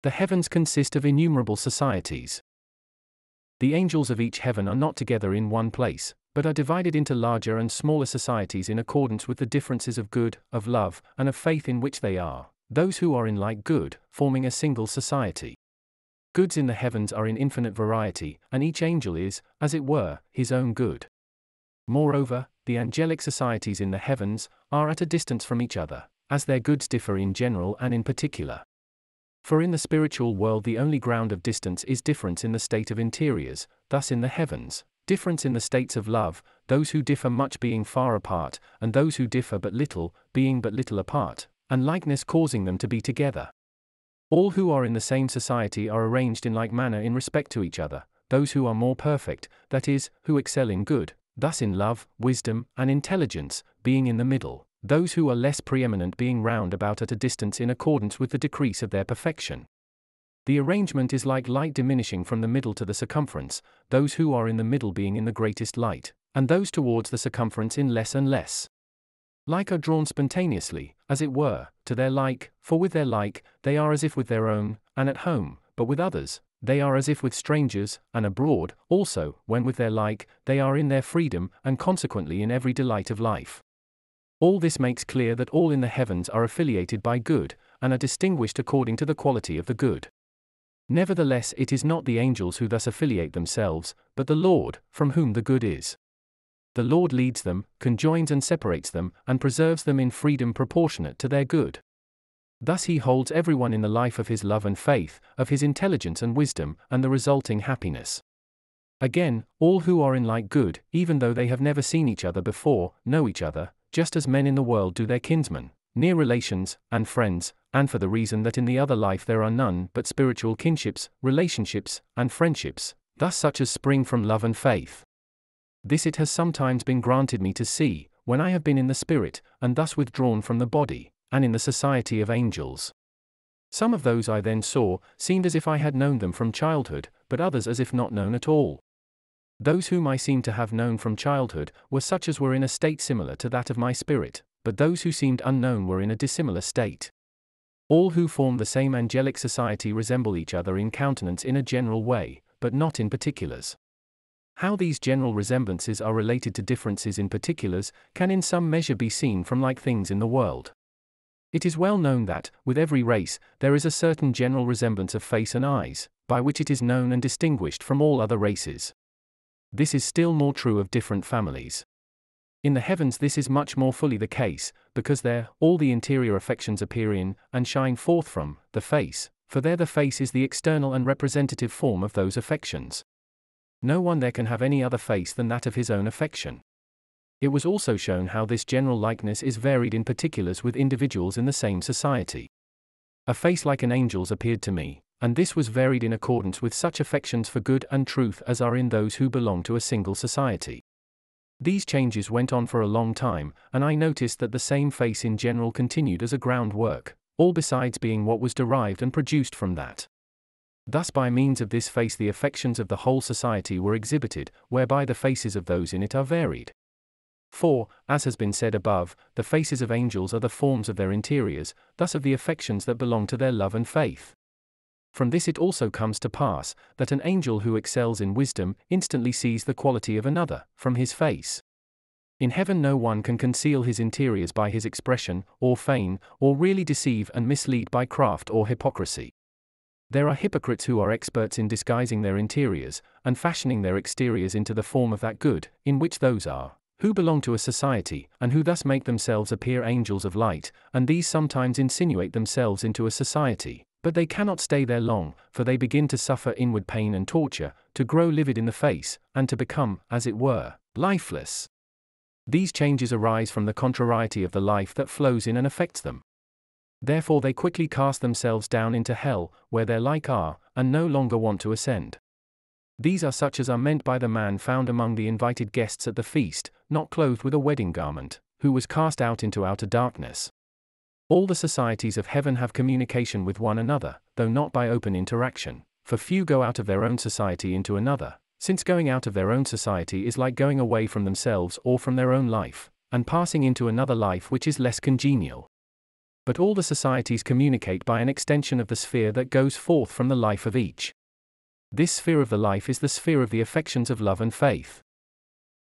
The heavens consist of innumerable societies. The angels of each heaven are not together in one place, but are divided into larger and smaller societies in accordance with the differences of good, of love, and of faith in which they are, those who are in like good, forming a single society. Goods in the heavens are in infinite variety, and each angel is, as it were, his own good. Moreover, the angelic societies in the heavens are at a distance from each other, as their goods differ in general and in particular. For in the spiritual world the only ground of distance is difference in the state of interiors, thus in the heavens, difference in the states of love, those who differ much being far apart, and those who differ but little, being but little apart, and likeness causing them to be together. All who are in the same society are arranged in like manner in respect to each other, those who are more perfect, that is, who excel in good, thus in love, wisdom, and intelligence, being in the middle, those who are less preeminent being round about at a distance in accordance with the decrease of their perfection. The arrangement is like light diminishing from the middle to the circumference, those who are in the middle being in the greatest light, and those towards the circumference in less and less. Like are drawn spontaneously, as it were, to their like, for with their like, they are as if with their own, and at home, but with others, they are as if with strangers, and abroad, also, when with their like, they are in their freedom, and consequently in every delight of life. All this makes clear that all in the heavens are affiliated by good, and are distinguished according to the quality of the good. Nevertheless, it is not the angels who thus affiliate themselves, but the Lord, from whom the good is. The Lord leads them, conjoins and separates them, and preserves them in freedom proportionate to their good. Thus he holds everyone in the life of his love and faith, of his intelligence and wisdom, and the resulting happiness. Again, all who are in like good, even though they have never seen each other before, know each other, just as men in the world do their kinsmen, near relations, and friends, and for the reason that in the other life there are none but spiritual kinships, relationships, and friendships, thus such as spring from love and faith. This it has sometimes been granted me to see, when I have been in the spirit, and thus withdrawn from the body, and in the society of angels. Some of those I then saw, seemed as if I had known them from childhood, but others as if not known at all. Those whom I seemed to have known from childhood were such as were in a state similar to that of my spirit, but those who seemed unknown were in a dissimilar state. All who form the same angelic society resemble each other in countenance in a general way, but not in particulars. How these general resemblances are related to differences in particulars can in some measure be seen from like things in the world. It is well known that, with every race, there is a certain general resemblance of face and eyes, by which it is known and distinguished from all other races. This is still more true of different families. In the heavens this is much more fully the case, because there, all the interior affections appear in, and shine forth from, the face, for there the face is the external and representative form of those affections. No one there can have any other face than that of his own affection. It was also shown how this general likeness is varied in particulars with individuals in the same society. A face like an angel's appeared to me, and this was varied in accordance with such affections for good and truth as are in those who belong to a single society. These changes went on for a long time, and I noticed that the same face in general continued as a groundwork, all besides being what was derived and produced from that. Thus by means of this face the affections of the whole society were exhibited, whereby the faces of those in it are varied. For, as has been said above, the faces of angels are the forms of their interiors, thus of the affections that belong to their love and faith. From this it also comes to pass, that an angel who excels in wisdom instantly sees the quality of another, from his face. In heaven no one can conceal his interiors by his expression, or feign, or really deceive and mislead by craft or hypocrisy. There are hypocrites who are experts in disguising their interiors, and fashioning their exteriors into the form of that good, in which those are, who belong to a society, and who thus make themselves appear angels of light, and these sometimes insinuate themselves into a society. But they cannot stay there long, for they begin to suffer inward pain and torture, to grow livid in the face, and to become, as it were, lifeless. These changes arise from the contrariety of the life that flows in and affects them. Therefore they quickly cast themselves down into hell, where their like are, and no longer want to ascend. These are such as are meant by the man found among the invited guests at the feast, not clothed with a wedding garment, who was cast out into outer darkness. All the societies of heaven have communication with one another, though not by open interaction, for few go out of their own society into another, since going out of their own society is like going away from themselves or from their own life, and passing into another life which is less congenial. But all the societies communicate by an extension of the sphere that goes forth from the life of each. This sphere of the life is the sphere of the affections of love and faith.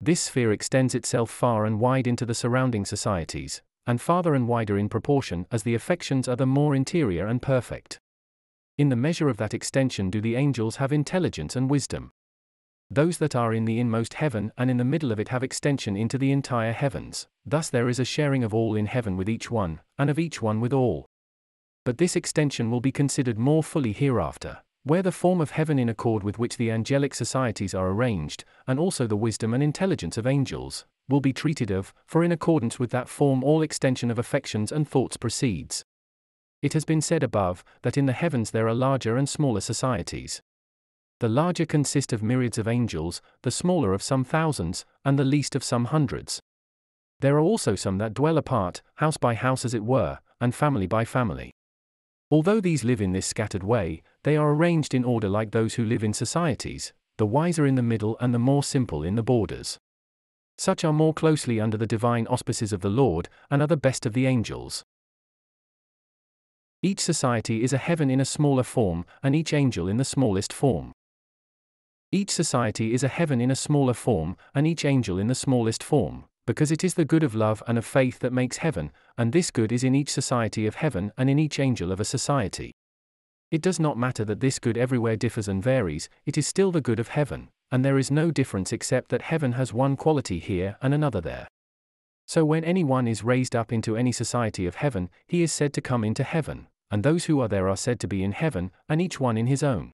This sphere extends itself far and wide into the surrounding societies, and farther and wider in proportion as the affections are the more interior and perfect. In the measure of that extension do the angels have intelligence and wisdom. Those that are in the inmost heaven and in the middle of it have extension into the entire heavens, thus there is a sharing of all in heaven with each one, and of each one with all. But this extension will be considered more fully hereafter, where the form of heaven in accord with which the angelic societies are arranged, and also the wisdom and intelligence of angels, will be treated of, for in accordance with that form all extension of affections and thoughts proceeds. It has been said above, that in the heavens there are larger and smaller societies. The larger consist of myriads of angels, the smaller of some thousands, and the least of some hundreds. There are also some that dwell apart, house by house as it were, and family by family. Although these live in this scattered way, they are arranged in order like those who live in societies, the wiser in the middle and the more simple in the borders. Such are more closely under the divine auspices of the Lord, and are the best of the angels. Each society is a heaven in a smaller form, and each angel in the smallest form. Each society is a heaven in a smaller form, and each angel in the smallest form, because it is the good of love and of faith that makes heaven, and this good is in each society of heaven and in each angel of a society. It does not matter that this good everywhere differs and varies, it is still the good of heaven, and there is no difference except that heaven has one quality here and another there. So when any one is raised up into any society of heaven, he is said to come into heaven, and those who are there are said to be in heaven, and each one in his own.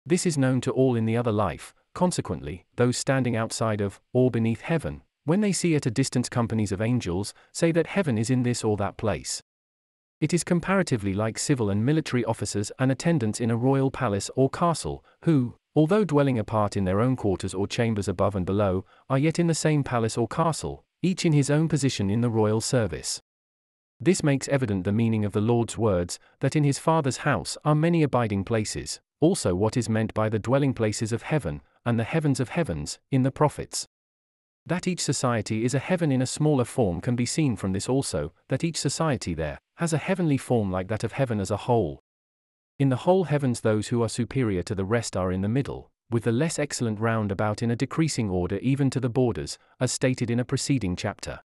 This is known to all in the other life. Consequently, those standing outside of, or beneath heaven, when they see at a distance companies of angels, say that heaven is in this or that place. It is comparatively like civil and military officers and attendants in a royal palace or castle, who, although dwelling apart in their own quarters or chambers above and below, are yet in the same palace or castle, each in his own position in the royal service. This makes evident the meaning of the Lord's words, that in his Father's house are many abiding places, also what is meant by the dwelling places of heaven, and the heavens of heavens, in the prophets. That each society is a heaven in a smaller form can be seen from this also, that each society there has a heavenly form like that of heaven as a whole. In the whole heavens those who are superior to the rest are in the middle, with the less excellent round about in a decreasing order even to the borders, as stated in a preceding chapter.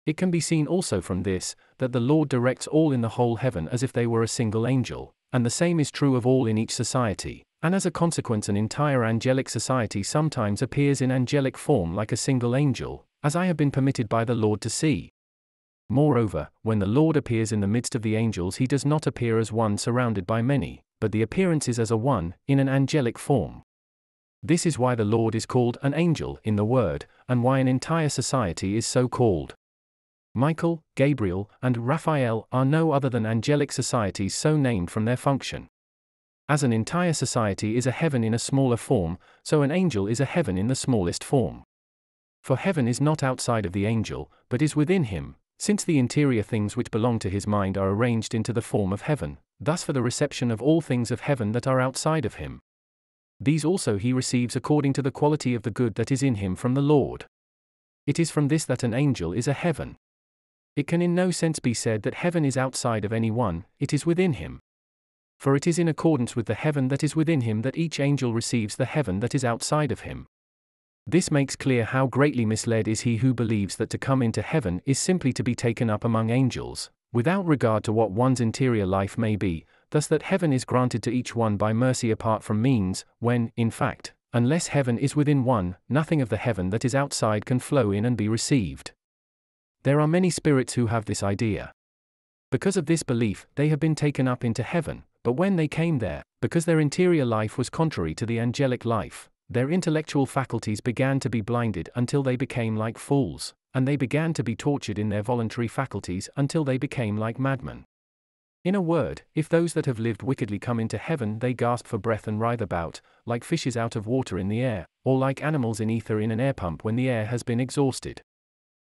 It can be seen also from this, that the Lord directs all in the whole heaven as if they were a single angel, and the same is true of all in each society, and as a consequence an entire angelic society sometimes appears in angelic form like a single angel, as I have been permitted by the Lord to see. Moreover, when the Lord appears in the midst of the angels he does not appear as one surrounded by many, but the appearance is as a one, in an angelic form. This is why the Lord is called an angel in the word, and why an entire society is so called. Michael, Gabriel, and Raphael are no other than angelic societies so named from their function. As an entire society is a heaven in a smaller form, so an angel is a heaven in the smallest form. For heaven is not outside of the angel, but is within him, since the interior things which belong to his mind are arranged into the form of heaven, thus for the reception of all things of heaven that are outside of him. These also he receives according to the quality of the good that is in him from the Lord. It is from this that an angel is a heaven. It can in no sense be said that heaven is outside of any one, it is within him. For it is in accordance with the heaven that is within him that each angel receives the heaven that is outside of him. This makes clear how greatly misled is he who believes that to come into heaven is simply to be taken up among angels, without regard to what one's interior life may be, thus that heaven is granted to each one by mercy apart from means, when, in fact, unless heaven is within one, nothing of the heaven that is outside can flow in and be received. There are many spirits who have this idea. Because of this belief, they have been taken up into heaven, but when they came there, because their interior life was contrary to the angelic life, their intellectual faculties began to be blinded until they became like fools, and they began to be tortured in their voluntary faculties until they became like madmen. In a word, if those that have lived wickedly come into heaven, they gasp for breath and writhe about, like fishes out of water in the air, or like animals in ether in an air pump when the air has been exhausted.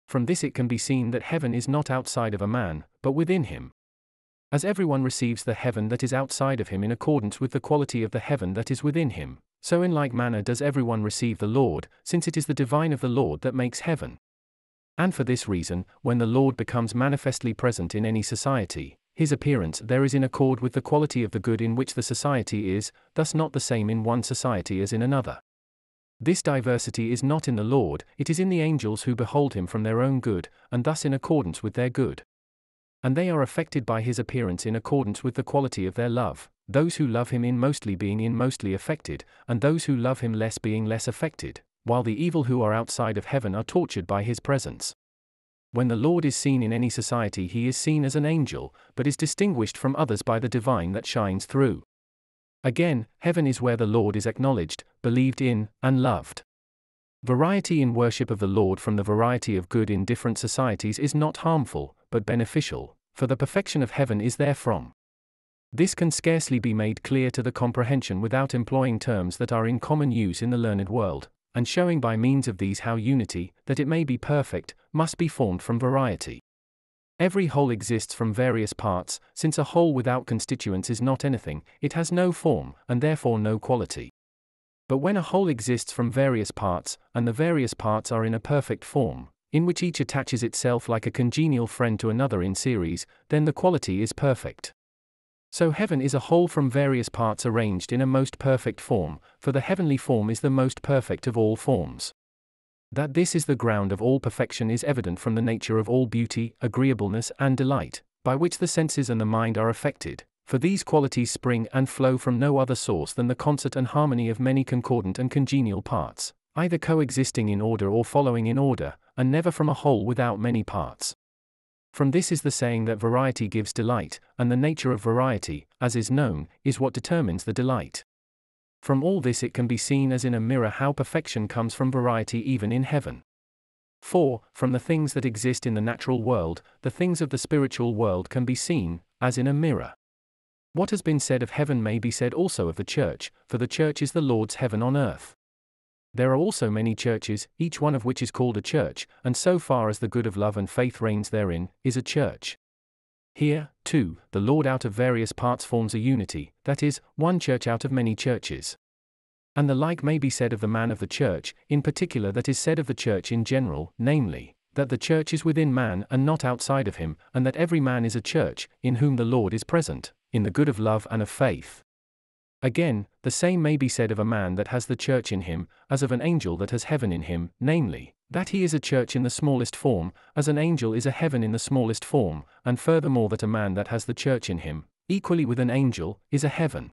From this it can be seen that heaven is not outside of a man, but within him. As everyone receives the heaven that is outside of him in accordance with the quality of the heaven that is within him, so in like manner does everyone receive the Lord, since it is the divine of the Lord that makes heaven. And for this reason, when the Lord becomes manifestly present in any society, his appearance there is in accord with the quality of the good in which the society is, thus not the same in one society as in another. This diversity is not in the Lord, it is in the angels who behold him from their own good, and thus in accordance with their good. And they are affected by his appearance in accordance with the quality of their love, those who love him in mostly being in mostly affected, and those who love him less being less affected, while the evil who are outside of heaven are tortured by his presence. When the Lord is seen in any society, he is seen as an angel, but is distinguished from others by the divine that shines through. Again, heaven is where the Lord is acknowledged, believed in, and loved. Variety in worship of the Lord from the variety of good in different societies is not harmful, but beneficial, for the perfection of heaven is therefrom. This can scarcely be made clear to the comprehension without employing terms that are in common use in the learned world, and showing by means of these how unity, that it may be perfect, must be formed from variety. Every whole exists from various parts, since a whole without constituents is not anything, it has no form, and therefore no quality. But when a whole exists from various parts, and the various parts are in a perfect form, in which each attaches itself like a congenial friend to another in series, then the quality is perfect. So heaven is a whole from various parts arranged in a most perfect form, for the heavenly form is the most perfect of all forms. That this is the ground of all perfection is evident from the nature of all beauty, agreeableness, and delight, by which the senses and the mind are affected, for these qualities spring and flow from no other source than the concert and harmony of many concordant and congenial parts, either coexisting in order or following in order, and never from a whole without many parts. From this is the saying that variety gives delight, and the nature of variety, as is known, is what determines the delight. From all this it can be seen as in a mirror how perfection comes from variety even in heaven. For, from the things that exist in the natural world, the things of the spiritual world can be seen, as in a mirror. What has been said of heaven may be said also of the church, for the church is the Lord's heaven on earth. There are also many churches, each one of which is called a church, and so far as the good of love and faith reigns therein, is a church. Here, too, the Lord out of various parts forms a unity, that is, one church out of many churches. And the like may be said of the man of the church, in particular that is said of the church in general, namely, that the church is within man and not outside of him, and that every man is a church, in whom the Lord is present, in the good of love and of faith. Again, the same may be said of a man that has the church in him, as of an angel that has heaven in him, namely, that he is a church in the smallest form, as an angel is a heaven in the smallest form, and furthermore that a man that has the church in him, equally with an angel, is a heaven.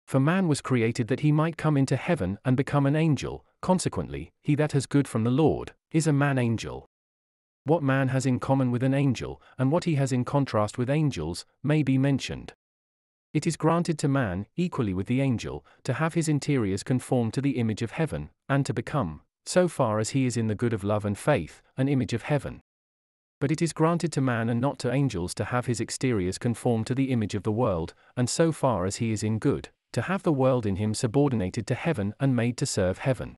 For man was created that he might come into heaven and become an angel, consequently, he that has good from the Lord, is a man-angel. What man has in common with an angel, and what he has in contrast with angels, may be mentioned. It is granted to man, equally with the angel, to have his interiors conformed to the image of heaven, and to become, so far as he is in the good of love and faith, an image of heaven. But it is granted to man and not to angels to have his exteriors conformed to the image of the world, and so far as he is in good, to have the world in him subordinated to heaven and made to serve heaven.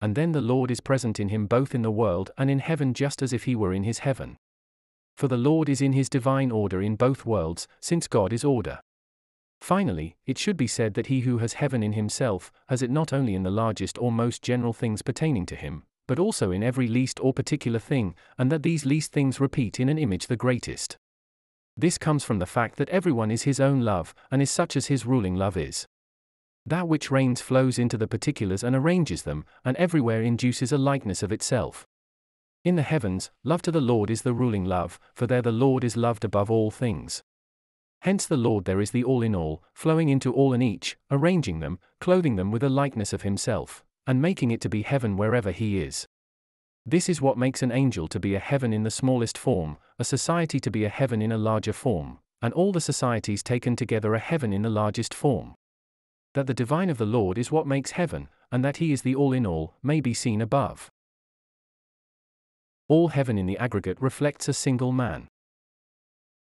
And then the Lord is present in him both in the world and in heaven just as if he were in his heaven. For the Lord is in his divine order in both worlds, since God is order. Finally, it should be said that he who has heaven in himself, has it not only in the largest or most general things pertaining to him, but also in every least or particular thing, and that these least things repeat in an image the greatest. This comes from the fact that everyone is his own love, and is such as his ruling love is. That which reigns flows into the particulars and arranges them, and everywhere induces a likeness of itself. In the heavens, love to the Lord is the ruling love, for there the Lord is loved above all things. Hence the Lord there is the all-in-all, flowing into all and each, arranging them, clothing them with a likeness of himself, and making it to be heaven wherever he is. This is what makes an angel to be a heaven in the smallest form, a society to be a heaven in a larger form, and all the societies taken together a heaven in the largest form. That the divine of the Lord is what makes heaven, and that he is the all-in-all, may be seen above. All heaven in the aggregate reflects a single man.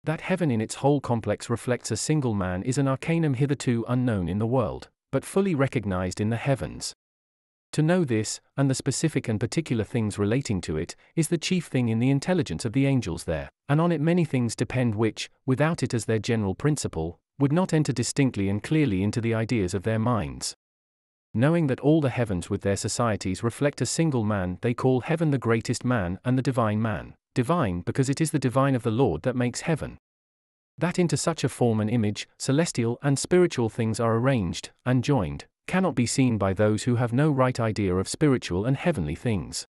That heaven in its whole complex reflects a single man is an arcanum hitherto unknown in the world, but fully recognized in the heavens. To know this, and the specific and particular things relating to it, is the chief thing in the intelligence of the angels there, and on it many things depend which, without it as their general principle, would not enter distinctly and clearly into the ideas of their minds. knowing that all the heavens with their societies reflect a single man, they call heaven the greatest man and the divine man, divine because it is the divine of the Lord that makes heaven. That into such a form and image, celestial and spiritual things are arranged and joined, cannot be seen by those who have no right idea of spiritual and heavenly things.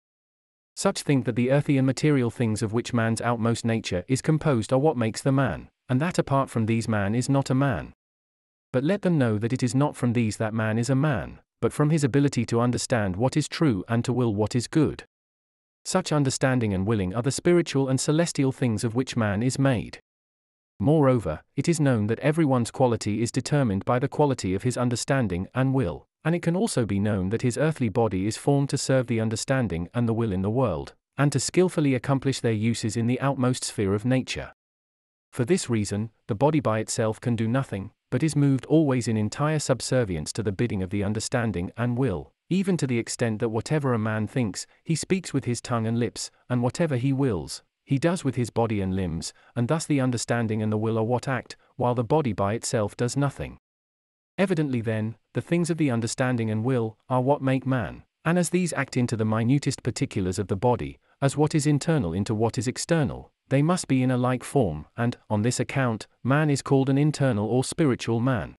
Such think that the earthy and material things of which man's outmost nature is composed are what makes the man, and that apart from these man is not a man. But let them know that it is not from these that man is a man, but from his ability to understand what is true and to will what is good. Such understanding and willing are the spiritual and celestial things of which man is made. Moreover, it is known that everyone's quality is determined by the quality of his understanding and will, and it can also be known that his earthly body is formed to serve the understanding and the will in the world, and to skillfully accomplish their uses in the outmost sphere of nature. For this reason, the body by itself can do nothing, but is moved always in entire subservience to the bidding of the understanding and will, even to the extent that whatever a man thinks, he speaks with his tongue and lips, and whatever he wills, he does with his body and limbs, and thus the understanding and the will are what act, while the body by itself does nothing. Evidently then, the things of the understanding and will are what make man, and as these act into the minutest particulars of the body, as what is internal into what is external, they must be in a like form, and, on this account, man is called an internal or spiritual man.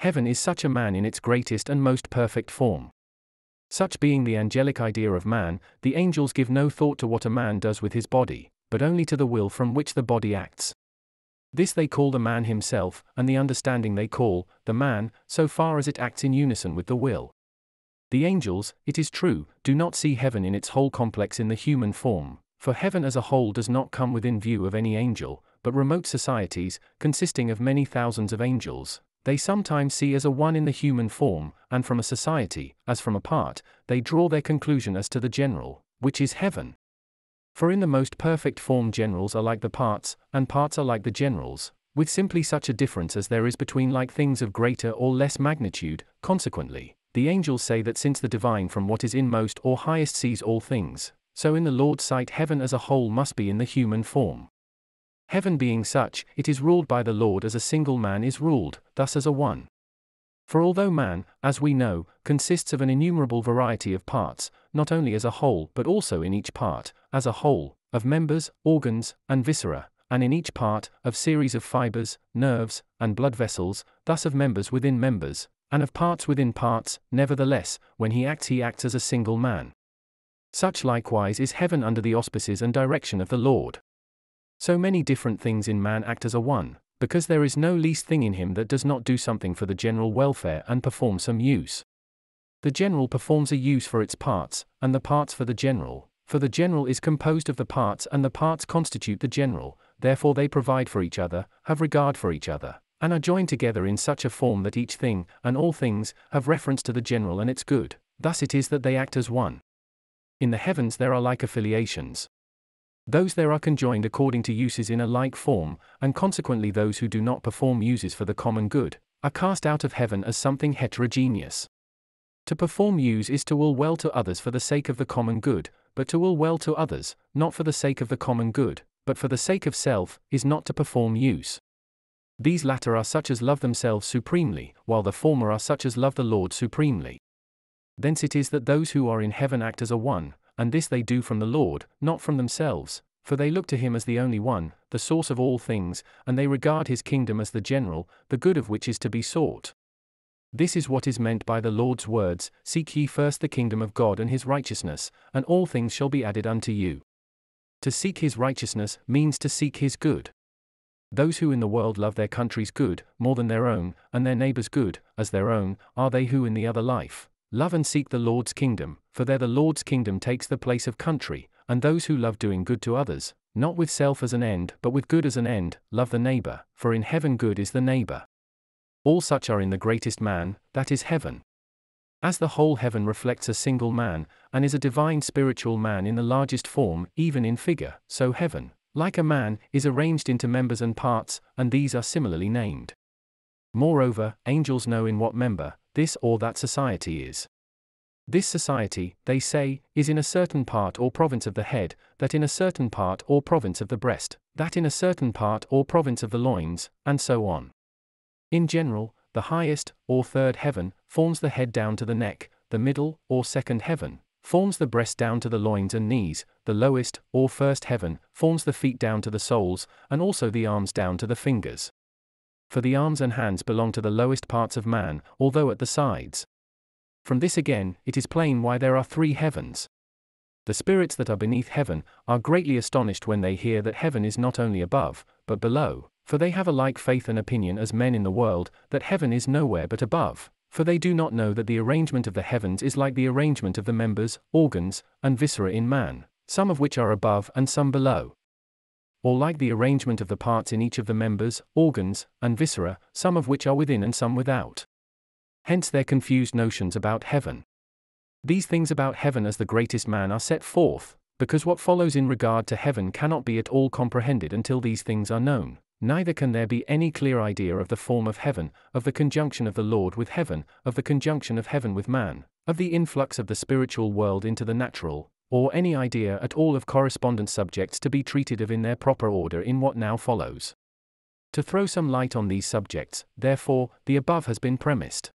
Heaven is such a man in its greatest and most perfect form. Such being the angelic idea of man, the angels give no thought to what a man does with his body, but only to the will from which the body acts. This they call the man himself, and the understanding they call the man, so far as it acts in unison with the will. The angels, it is true, do not see heaven in its whole complex in the human form, for heaven as a whole does not come within view of any angel, but remote societies, consisting of many thousands of angels, they sometimes see as a one in the human form, and from a society, as from a part, they draw their conclusion as to the general, which is heaven. For in the most perfect form generals are like the parts, and parts are like the generals, with simply such a difference as there is between like things of greater or less magnitude. Consequently, the angels say that since the divine from what is inmost or highest sees all things, so in the Lord's sight heaven as a whole must be in the human form. Heaven being such, it is ruled by the Lord as a single man is ruled, thus as a one. For although man, as we know, consists of an innumerable variety of parts, not only as a whole but also in each part, as a whole, of members, organs, and viscera, and in each part, of series of fibers, nerves, and blood vessels, thus of members within members, and of parts within parts, nevertheless, when he acts as a single man. Such likewise is heaven under the auspices and direction of the Lord. So many different things in man act as a one, because there is no least thing in him that does not do something for the general welfare and perform some use. The general performs a use for its parts, and the parts for the general, for the general is composed of the parts and the parts constitute the general, therefore they provide for each other, have regard for each other, and are joined together in such a form that each thing, and all things, have reference to the general and its good. Thus it is that they act as one. In the heavens there are like affiliations. Those there are conjoined according to uses in a like form, and consequently those who do not perform uses for the common good, are cast out of heaven as something heterogeneous. To perform use is to will well to others for the sake of the common good, but to will well to others, not for the sake of the common good, but for the sake of self, is not to perform use. These latter are such as love themselves supremely, while the former are such as love the Lord supremely. Thence it is that those who are in heaven act as a one, and this they do from the Lord, not from themselves, for they look to him as the only one, the source of all things, and they regard his kingdom as the general, the good of which is to be sought. This is what is meant by the Lord's words, "Seek ye first the kingdom of God and his righteousness, and all things shall be added unto you." To seek his righteousness means to seek his good. Those who in the world love their country's good more than their own, and their neighbor's good as their own, are they who in the other life love and seek the Lord's kingdom, for there the Lord's kingdom takes the place of country, and those who love doing good to others, not with self as an end but with good as an end, love the neighbor, for in heaven good is the neighbor. All such are in the greatest man, that is heaven. As the whole heaven reflects a single man, and is a divine spiritual man in the largest form, even in figure, so heaven, like a man, is arranged into members and parts, and these are similarly named. Moreover, angels know in what member this or that society is. This society, they say, is in a certain part or province of the head, that in a certain part or province of the breast, that in a certain part or province of the loins, and so on. In general, the highest, or third heaven, forms the head down to the neck, the middle, or second heaven, forms the breast down to the loins and knees, the lowest, or first heaven, forms the feet down to the soles, and also the arms down to the fingers. For the arms and hands belong to the lowest parts of man, although at the sides. From this again, it is plain why there are 3 heavens. The spirits that are beneath heaven are greatly astonished when they hear that heaven is not only above, but below, for they have a like faith and opinion as men in the world, that heaven is nowhere but above, for they do not know that the arrangement of the heavens is like the arrangement of the members, organs, and viscera in man, some of which are above and some below. Or like the arrangement of the parts in each of the members, organs, and viscera, some of which are within and some without. Hence their confused notions about heaven. These things about heaven as the greatest man are set forth, because what follows in regard to heaven cannot be at all comprehended until these things are known, neither can there be any clear idea of the form of heaven, of the conjunction of the Lord with heaven, of the conjunction of heaven with man, of the influx of the spiritual world into the natural, or any idea at all of correspondent subjects to be treated of in their proper order in what now follows. To throw some light on these subjects, therefore, the above has been premised.